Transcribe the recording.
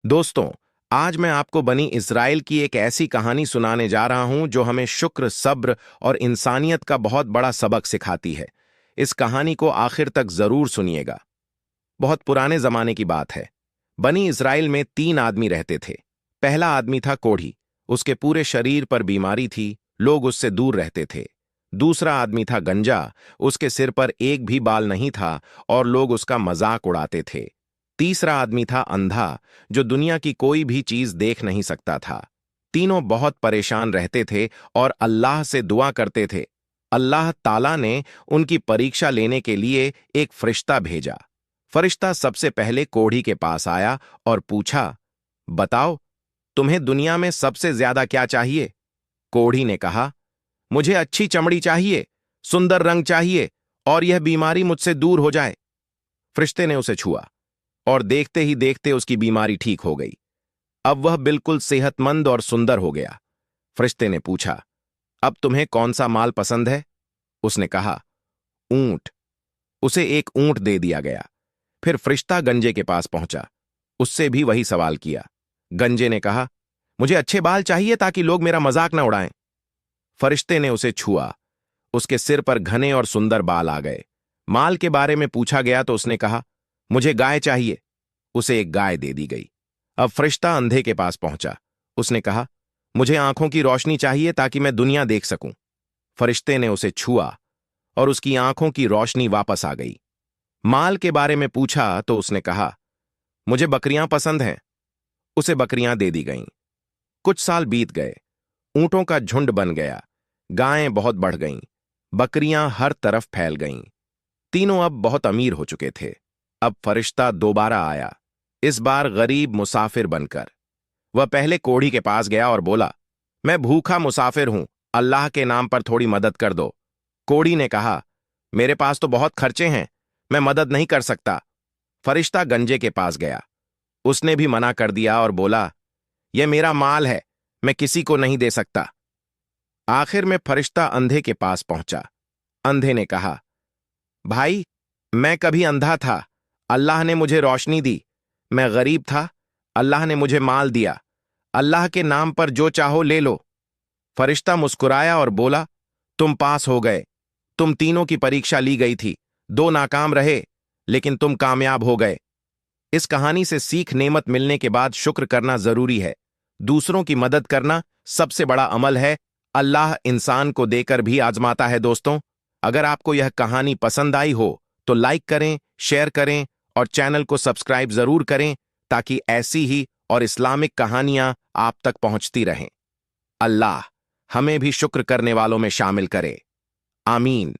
दोस्तों, आज मैं आपको बनी इस्राइल की एक ऐसी कहानी सुनाने जा रहा हूं जो हमें शुक्र, सब्र और इंसानियत का बहुत बड़ा सबक सिखाती है। इस कहानी को आखिर तक जरूर सुनिएगा। बहुत पुराने जमाने की बात है। बनी इस्राइल में 3 आदमी रहते थे। पहला आदमी था कोढ़ी। उसके पूरे शरीर पर बीमारी थी, लोग उससे दूर रहते थे। दूसरा आदमी था गंजा। उसके सिर पर एक भी बाल नहीं था और लोग उसका मजाक उड़ाते थे। तीसरा आदमी था अंधा, जो दुनिया की कोई भी चीज देख नहीं सकता था। तीनों बहुत परेशान रहते थे और अल्लाह से दुआ करते थे। अल्लाह ताला ने उनकी परीक्षा लेने के लिए एक फरिश्ता भेजा। फरिश्ता सबसे पहले कोढ़ी के पास आया और पूछा, बताओ, तुम्हें दुनिया में सबसे ज्यादा क्या चाहिए? कोढ़ी ने कहा, मुझे अच्छी चमड़ी चाहिए, सुंदर रंग चाहिए और यह बीमारी मुझसे दूर हो जाए। फरिश्ते ने उसे छुआ और देखते ही देखते उसकी बीमारी ठीक हो गई। अब वह बिल्कुल सेहतमंद और सुंदर हो गया। फरिश्ते ने पूछा, अब तुम्हें कौन सा माल पसंद है? उसने कहा, ऊंट। उसे एक ऊंट दे दिया गया। फिर फरिश्ता गंजे के पास पहुंचा। उससे भी वही सवाल किया। गंजे ने कहा, मुझे अच्छे बाल चाहिए ताकि लोग मेरा मजाक न उड़ाएं। फरिश्ते ने उसे छुआ। उसके सिर पर घने और सुंदर बाल आ गए। माल के बारे में पूछा गया तो उसने कहा, मुझे गाय चाहिए। उसे एक गाय दे दी गई। अब फरिश्ता अंधे के पास पहुंचा। उसने कहा, मुझे आंखों की रोशनी चाहिए ताकि मैं दुनिया देख सकूं। फरिश्ते ने उसे छुआ और उसकी आंखों की रोशनी वापस आ गई। माल के बारे में पूछा तो उसने कहा, मुझे बकरियां पसंद हैं। उसे बकरियां दे दी गईं। कुछ साल बीत गए। ऊंटों का झुंड बन गया। गायें बहुत बढ़ गईं। बकरियां हर तरफ फैल गईं। तीनों अब बहुत अमीर हो चुके थे। अब फरिश्ता दोबारा आया, इस बार गरीब मुसाफिर बनकर। वह पहले कोढ़ी के पास गया और बोला, मैं भूखा मुसाफिर हूं, अल्लाह के नाम पर थोड़ी मदद कर दो। कोढ़ी ने कहा, मेरे पास तो बहुत खर्चे हैं, मैं मदद नहीं कर सकता। फरिश्ता गंजे के पास गया। उसने भी मना कर दिया और बोला, यह मेरा माल है, मैं किसी को नहीं दे सकता। आखिर में फरिश्ता अंधे के पास पहुंचा। अंधे ने कहा, भाई, मैं कभी अंधा था, अल्लाह ने मुझे रोशनी दी। मैं गरीब था, अल्लाह ने मुझे माल दिया। अल्लाह के नाम पर जो चाहो ले लो। फरिश्ता मुस्कुराया और बोला, तुम पास हो गए। तुम तीनों की परीक्षा ली गई थी, 2 नाकाम रहे, लेकिन तुम कामयाब हो गए। इस कहानी से सीख, नेमत मिलने के बाद शुक्र करना जरूरी है। दूसरों की मदद करना सबसे बड़ा अमल है। अल्लाह इंसान को देकर भी आजमाता है। दोस्तों, अगर आपको यह कहानी पसंद आई हो तो लाइक करें, शेयर करें और चैनल को सब्सक्राइब जरूर करें ताकि ऐसी ही और इस्लामिक कहानियां आप तक पहुंचती रहें। अल्लाह हमें भी शुक्र करने वालों में शामिल करे। आमीन।